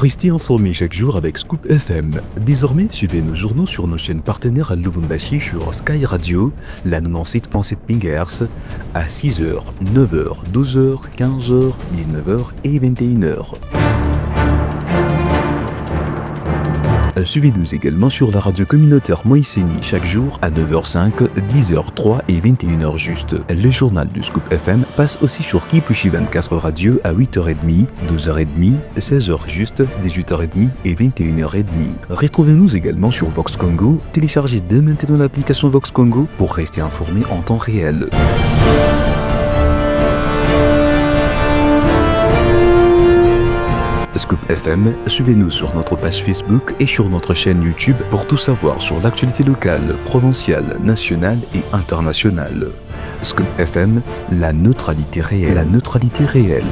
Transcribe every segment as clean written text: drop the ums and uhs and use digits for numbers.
Restez informés chaque jour avec Scoop FM. Désormais, suivez nos journaux sur nos chaînes partenaires à Lubumbashi sur Sky Radio, la 97.7 MHz, à 6h, 9h, 12h, 15h, 19h et 21h. Suivez-nous également sur la radio communautaire Moïseni chaque jour à 9h05, 10h03 et 21h juste. Le journal du Scoop FM passe aussi sur Kipushi 24 Radio à 8h30, 12h30, 16h juste, 18h30 et 21h30. Retrouvez-nous également sur Vox Congo. Téléchargez dès maintenant l'application Vox Congo pour rester informé en temps réel. Scoop FM, suivez-nous sur notre page Facebook et sur notre chaîne YouTube pour tout savoir sur l'actualité locale, provinciale, nationale et internationale. Scoop FM, la neutralité réelle. La neutralité réelle.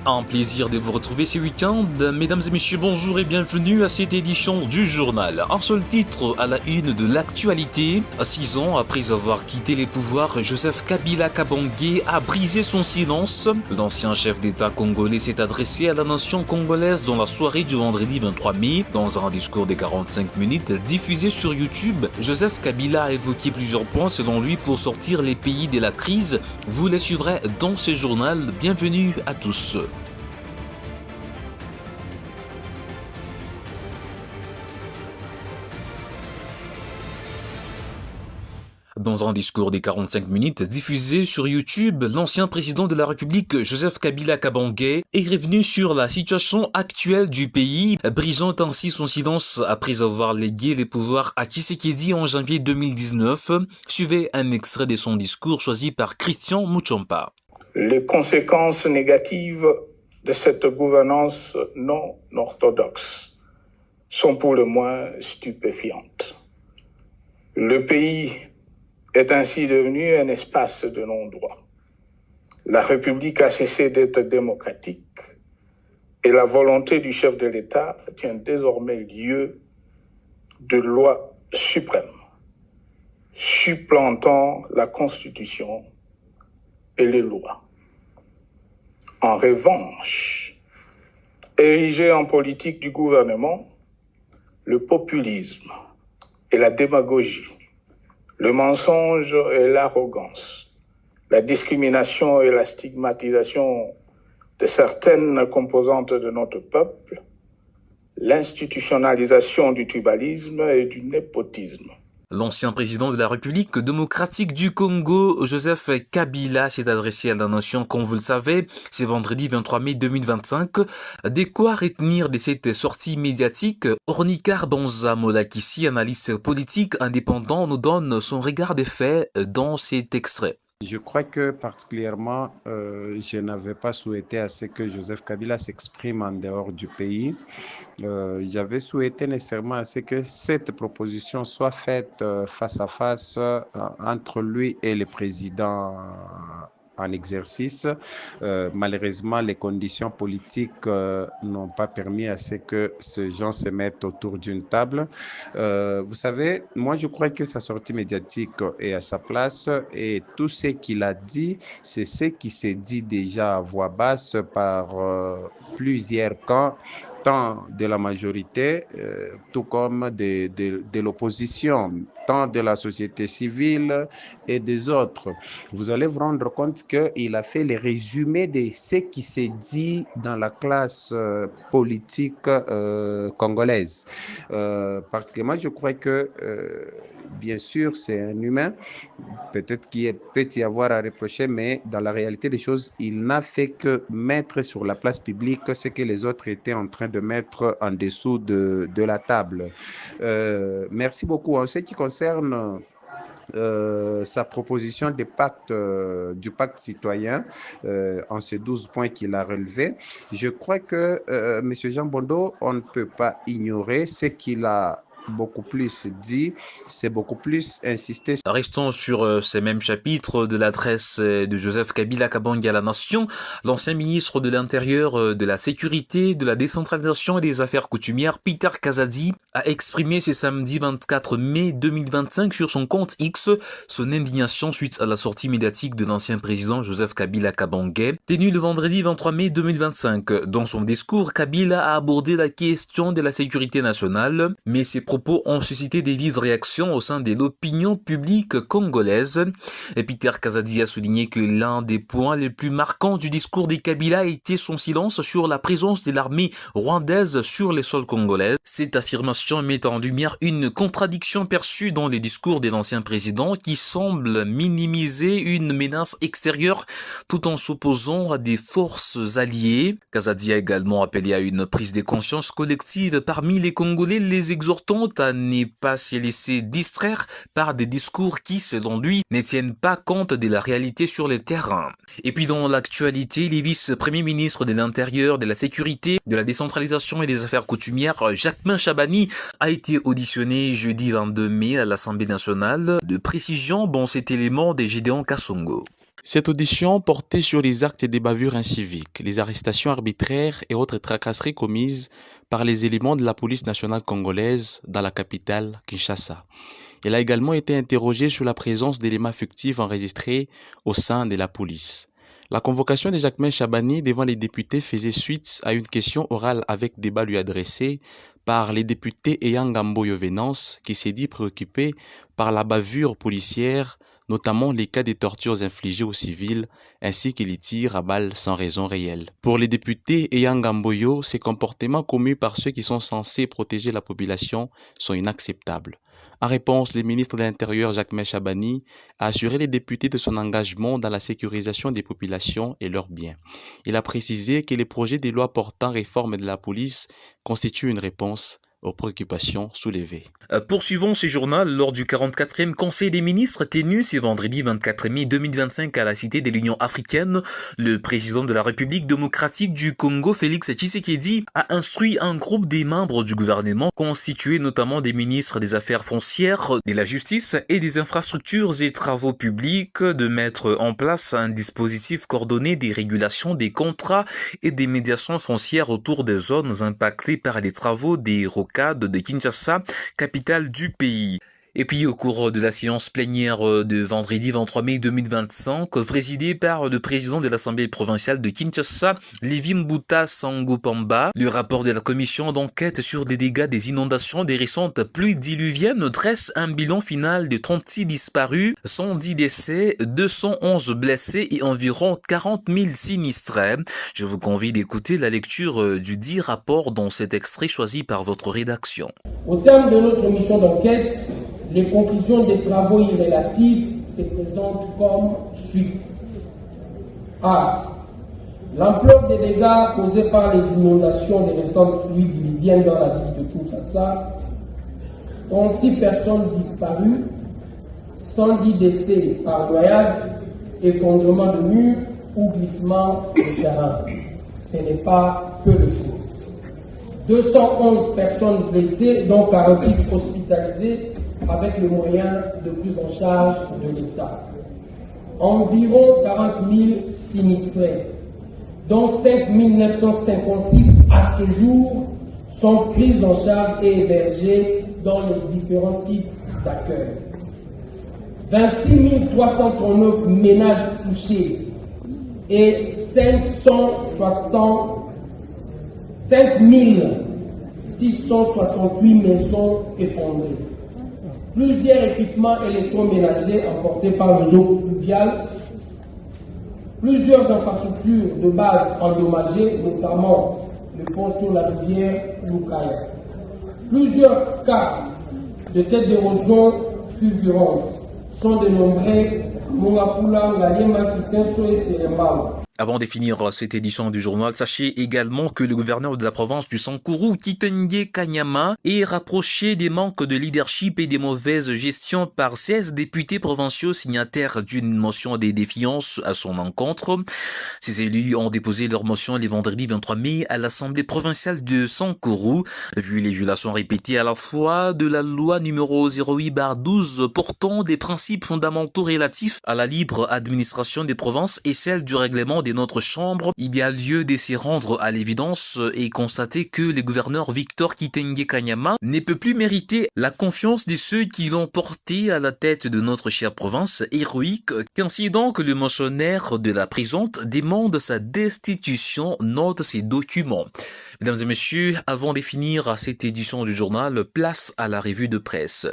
Un plaisir de vous retrouver ce week-end. Mesdames et messieurs, bonjour et bienvenue à cette édition du journal. Un seul titre à la une de l'actualité. 6 ans après avoir quitté les pouvoirs, Joseph Kabila Kabange a brisé son silence. L'ancien chef d'État congolais s'est adressé à la nation congolaise dans la soirée du vendredi 23 mai. Dans un discours de 45 minutes diffusé sur YouTube, Joseph Kabila a évoqué plusieurs points selon lui pour sortir les pays de la crise. Vous les suivrez dans ce journal. Bienvenue à tous. Dans un discours des 45 minutes diffusé sur YouTube, l'ancien président de la République, Joseph Kabila Kabange, est revenu sur la situation actuelle du pays, brisant ainsi son silence après avoir légué les pouvoirs à Tshisekedi en janvier 2019. Suivez un extrait de son discours choisi par Christian Muchompa. Les conséquences négatives de cette gouvernance non orthodoxe sont pour le moins stupéfiantes. Le pays est ainsi devenu un espace de non-droit. La République a cessé d'être démocratique et la volonté du chef de l'État tient désormais lieu de loi suprême, supplantant la Constitution et les lois. En revanche, érigé en politique du gouvernement, le populisme et la démagogie, le mensonge et l'arrogance, la discrimination et la stigmatisation de certaines composantes de notre peuple, l'institutionnalisation du tribalisme et du népotisme. L'ancien président de la République démocratique du Congo, Joseph Kabila, s'est adressé à la nation, comme vous le savez, c'est vendredi 23 mai 2025. De quoi retenir de cette sortie médiatique? Ornikar Banza Molakissi, analyste politique indépendant, nous donne son regard des faits dans cet extrait. Je crois que particulièrement, je n'avais pas souhaité à ce que Joseph Kabila s'exprime en dehors du pays. J'avais souhaité nécessairement à ce que cette proposition soit faite face à face entre lui et le président en exercice. Malheureusement, les conditions politiques n'ont pas permis à ce que ces gens se mettent autour d'une table. Vous savez, moi je crois que sa sortie médiatique est à sa place et tout ce qu'il a dit, c'est ce qui s'est dit déjà à voix basse par plusieurs camps, tant de la majorité, tout comme de l'opposition, tant de la société civile et des autres. Vous allez vous rendre compte qu'il a fait le résumé de ce qui s'est dit dans la classe politique congolaise. Particulièrement, je crois que, bien sûr, c'est un humain, peut-être qu'il peut y avoir à reprocher, mais dans la réalité des choses, il n'a fait que mettre sur la place publique ce que les autres étaient en train de mettre en dessous de la table. Merci beaucoup. En ce qui concerne sa proposition de pacte, du pacte citoyen en ces 12 points qu'il a relevés, je crois que M. Jean Bondo, on ne peut pas ignorer ce qu'il a beaucoup plus dit, c'est beaucoup plus insisté. Restons sur ces mêmes chapitres de l'adresse de Joseph Kabila Kabange à la nation. L'ancien ministre de l'Intérieur, de la Sécurité, de la Décentralisation et des Affaires coutumières, Peter Kazadi, a exprimé ce samedi 24 mai 2025 sur son compte X son indignation suite à la sortie médiatique de l'ancien président Joseph Kabila Kabange, tenue le vendredi 23 mai 2025. Dans son discours, Kabila a abordé la question de la sécurité nationale, mais ses propos ont suscité des vives réactions au sein de l'opinion publique congolaise. Et Peter Kazadi a souligné que l'un des points les plus marquants du discours de Kabila était son silence sur la présence de l'armée rwandaise sur les sols congolais. Cette affirmation met en lumière une contradiction perçue dans les discours de l'ancien président qui semble minimiser une menace extérieure tout en s'opposant à des forces alliées. Kazadi a également appelé à une prise de conscience collective parmi les Congolais, les exhortant à ne pas se laisser distraire par des discours qui, selon lui, ne tiennent pas compte de la réalité sur le terrain. Et puis dans l'actualité, les vice-premiers ministres de l'Intérieur, de la Sécurité, de la Décentralisation et des Affaires coutumières, Jacquemain Chabani, a été auditionné jeudi 22 mai à l'Assemblée nationale. De précision dans cet élément de Gédéon Kassongo. Cette audition portait sur les actes des bavures inciviques, les arrestations arbitraires et autres tracasseries commises par les éléments de la police nationale congolaise dans la capitale, Kinshasa. Elle a également été interrogée sur la présence d'éléments fictifs enregistrés au sein de la police. La convocation de Jacquemain Chabani devant les députés faisait suite à une question orale avec débat lui adressée par les députés Eyangambo Yovenance qui s'est dit préoccupé par la bavure policière, notamment les cas de tortures infligées aux civils, ainsi que les tirs à balles sans raison réelle. Pour les députés Eyangamboyo, ces comportements commis par ceux qui sont censés protéger la population sont inacceptables. En réponse, le ministre de l'Intérieur, Jacquemain Chabani, a assuré les députés de son engagement dans la sécurisation des populations et leurs biens. Il a précisé que les projets de loi portant réforme de la police constituent une réponse aux préoccupations soulevées. Poursuivons ce journal lors du 44e Conseil des ministres tenu ce vendredi 24 mai 2025 à la Cité de l'Union africaine. Le président de la République démocratique du Congo, Félix Tshisekedi, a instruit un groupe des membres du gouvernement constitué notamment des ministres des Affaires foncières, de la Justice et des Infrastructures et Travaux publics de mettre en place un dispositif coordonné des régulations des contrats et des médiations foncières autour des zones impactées par les travaux des rocades de Kinshasa, capitale du pays. Et puis au cours de la séance plénière de vendredi 23 mai 2025, présidée par le président de l'Assemblée provinciale de Kinshasa, Lévi Mbuta Sangopamba, le rapport de la commission d'enquête sur les dégâts des inondations des récentes pluies diluviennes dresse un bilan final de 36 disparus, 110 décès, 211 blessés et environ 40 000 sinistrés. Je vous convie d'écouter la lecture du dit rapport dans cet extrait choisi par votre rédaction. Au terme de notre mission d'enquête, les conclusions des travaux irrélatifs se présentent comme suit. A. L'ampleur des dégâts causés par les inondations des récentes pluies diluviennes dans la ville de Kinshasa, 36 personnes disparues, 110 décès par noyade, effondrement de murs ou glissement de terrain. Ce n'est pas peu de choses. 211 personnes blessées, dont 46 hospitalisées, avec les moyens de prise en charge de l'État. Environ 40 000 sinistrés, dont 5 956 à ce jour sont pris en charge et hébergés dans les différents sites d'accueil. 26 339 ménages touchés et 5 668 maisons effondrées. Plusieurs équipements électroménagers emportés par les eaux pluviales, plusieurs infrastructures de base endommagées, notamment le pont sur la rivière Lukaya. Plusieurs cas de têtes d'érosion fulgurantes sont dénombrés à Mongapula, Ngaliema, Kisenso et Serembao. Avant de finir cette édition du journal, sachez également que le gouverneur de la province du Sankuru, Kitenge Kanyama, est rapproché des manques de leadership et des mauvaises gestions par 16 députés provinciaux signataires d'une motion de défiance à son encontre. Ces élus ont déposé leur motion le vendredi 23 mai à l'Assemblée provinciale de Sankuru, vu les violations répétées à la fois de la loi numéro 08/12 portant des principes fondamentaux relatifs à la libre administration des provinces et celle du règlement de notre chambre. Il y a lieu de se rendre à l'évidence et constater que le gouverneur Victor Kitenge Kanyama ne peut plus mériter la confiance de ceux qui l'ont porté à la tête de notre chère province héroïque. Qu'ainsi donc le motionnaire de la présente demande sa destitution, note ces documents. Mesdames et messieurs, avant de finir cette édition du journal, place à la revue de presse.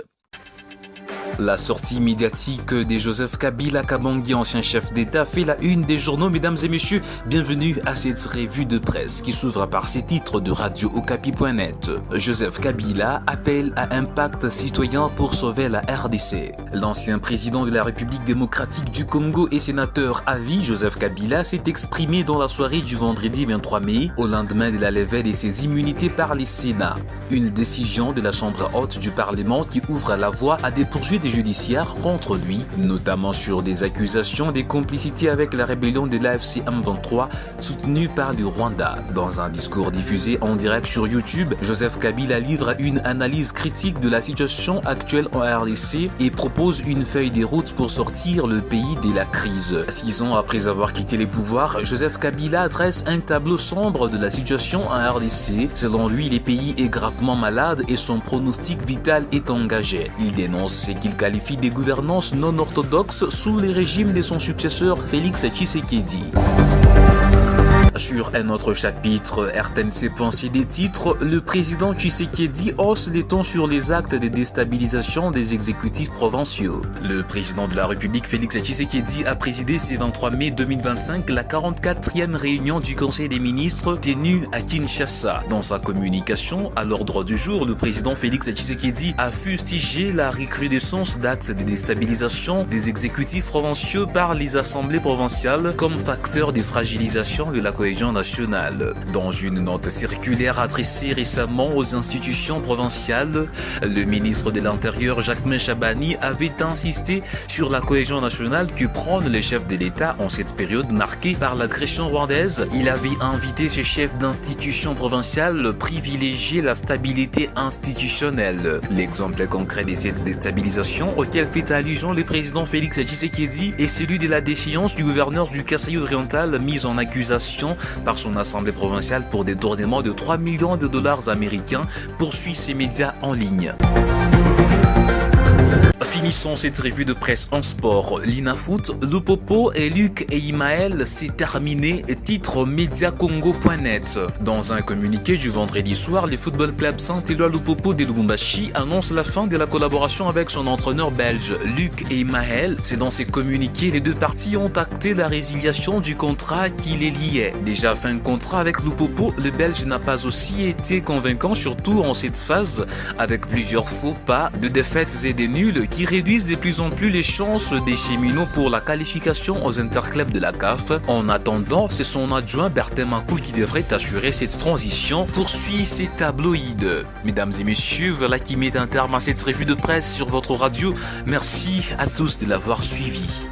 La sortie médiatique de Joseph Kabila Kabange, ancien chef d'État, fait la une des journaux. Mesdames et messieurs, bienvenue à cette revue de presse qui s'ouvre par ces titres de radio-okapi.net. Joseph Kabila appelle à un pacte citoyen pour sauver la RDC. L'ancien président de la République démocratique du Congo et sénateur à vie, Joseph Kabila, s'est exprimé dans la soirée du vendredi 23 mai, au lendemain de la levée de ses immunités par les Sénats. Une décision de la Chambre haute du Parlement qui ouvre la voie à des poursuites judiciaires contre lui, notamment sur des accusations de complicité avec la rébellion de l'AFC M23 soutenue par le Rwanda. Dans un discours diffusé en direct sur YouTube, Joseph Kabila livre une analyse critique de la situation actuelle en RDC et propose une feuille de route pour sortir le pays de la crise. 6 ans après avoir quitté les pouvoirs, Joseph Kabila dresse un tableau sombre de la situation en RDC. Selon lui, le pays est gravement malade et son pronostic vital est engagé. Il dénonce ce qu'il qualifie des gouvernances non orthodoxes sous les régimes de son successeur Félix Tshisekedi. Sur un autre chapitre, RTNC des titres, le président Tshisekedi hausse les tons sur les actes de déstabilisation des exécutifs provinciaux. Le président de la République Félix Tshisekedi a présidé ce 23 mai 2025 la 44e réunion du Conseil des ministres tenue à Kinshasa. Dans sa communication à l'ordre du jour, le président Félix Tshisekedi a fustigé la recrudescence d'actes de déstabilisation des exécutifs provinciaux par les assemblées provinciales comme facteur de fragilisation de la cohésion nationale. Dans une note circulaire adressée récemment aux institutions provinciales, le ministre de l'Intérieur Jacquemain Chabani avait insisté sur la cohésion nationale que prônent les chefs de l'État en cette période marquée par l'agression rwandaise. Il avait invité ces chefs d'institutions provinciales à privilégier la stabilité institutionnelle. L'exemple concret de cette déstabilisation auquel fait allusion le président Félix Tshisekedi est celui de la déchéance du gouverneur du Kasaï oriental mis en accusation par son assemblée provinciale pour détournement de 3 millions de dollars américains, poursuit ses médias en ligne. Finissons cette revue de presse en sport. L'Inafoot, Lupopo et Luc et Imaël, c'est terminé, titre mediacongo.net. Dans un communiqué du vendredi soir, le football club Saint-Éloi Lupopo de Lubumbashi annonce la fin de la collaboration avec son entraîneur belge Luc et Imaël. C'est dans ces communiqués, les deux parties ont acté la résiliation du contrat qui les liait. Déjà fin de contrat avec Lupopo, le belge n'a pas aussi été convaincant, surtout en cette phase, avec plusieurs faux pas, de défaites et des nuls qui réduisent de plus en plus les chances des cheminots pour la qualification aux interclubs de la CAF. En attendant, c'est son adjoint Bertin Makou qui devrait assurer cette transition, poursuit ces tabloïds. Mesdames et messieurs, voilà qui met un terme à cette revue de presse sur votre radio. Merci à tous de l'avoir suivi.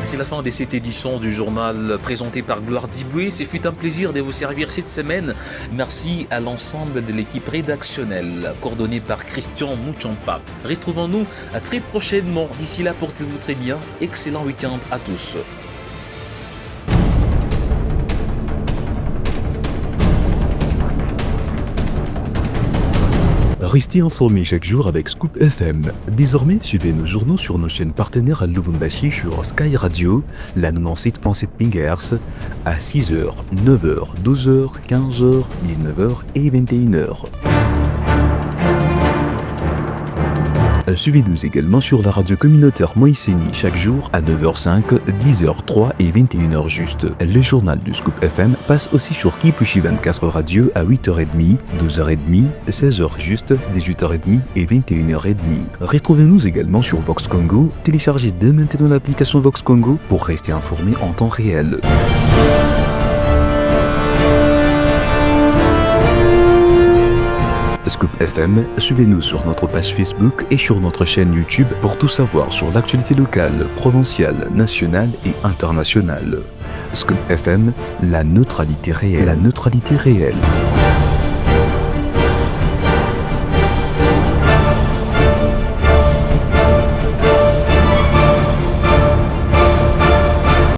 C'est la fin de cette édition du journal présenté par Gloire Diboué. Ce fut un plaisir de vous servir cette semaine. Merci à l'ensemble de l'équipe rédactionnelle, coordonnée par Christian Mouchampa. Retrouvons-nous à très prochainement. D'ici là, portez-vous très bien. Excellent week-end à tous. Restez informés chaque jour avec Scoop FM. Désormais, suivez nos journaux sur nos chaînes partenaires à Lubumbashi sur Sky Radio, la 97.7 MHz, à 6h, 9h, 12h, 15h, 19h et 21h. Suivez-nous également sur la radio communautaire Moïseni chaque jour à 9h05, 10h03 et 21h juste. Le journal du Scoop FM passe aussi sur Kipushi 24 Radio à 8h30, 12h30, 16h juste, 18h30 et 21h30. Retrouvez-nous également sur Vox Congo. Téléchargez dès maintenant l'application Vox Congo pour rester informé en temps réel. Scoop FM, suivez-nous sur notre page Facebook et sur notre chaîne YouTube pour tout savoir sur l'actualité locale, provinciale, nationale et internationale. Scoop FM, la neutralité réelle.